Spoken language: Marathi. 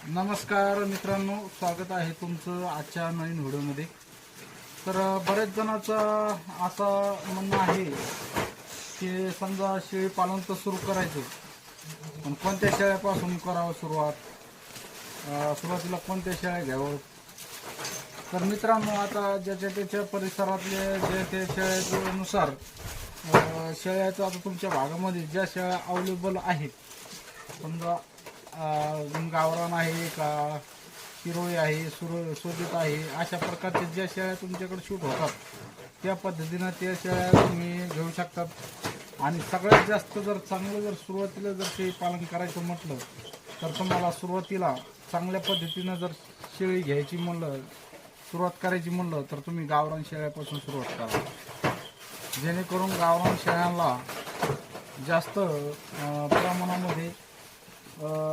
नमस्कार मित्रांनो, स्वागत आहे तुमचं आजच्या नवीन व्हिडिओमध्ये। तर बरेच जणांचं असं म्हणणं आहे की समजा शेळी पालन तर सुरू करायचं, पण कोणत्या शेळ्यापासून करावं सुरुवात, सुरुवातीला कोणत्या शेळ्या घ्यावं। तर मित्रांनो, आता ज्याच्या त्याच्या परिसरातले जे ते शेळ्यानुसार शेळ्याचं आता तुमच्या भागामध्ये ज्या शेळ्या अवेलेबल आहेत, समजा गावरान आहे का, किरोळी आहे, शोधित आहे, अशा प्रकारच्या ज्या शेळ्या तुमच्याकडे शूट होतात त्या पद्धतीनं त्या शेळ्या तुम्ही घेऊ शकतात। आणि सगळ्यात जास्त जर चांगलं जर सुरुवातीला जर शेळी पालन करायचं म्हटलं तर तुम्हाला सुरुवातीला चांगल्या पद्धतीनं जर शेळी घ्यायची म्हणलं, सुरुवात करायची म्हणलं तर तुम्ही गावरान शेळ्यापासून सुरुवात करा, जेणेकरून गावरान शेळ्यांना जास्त प्रमाणामध्ये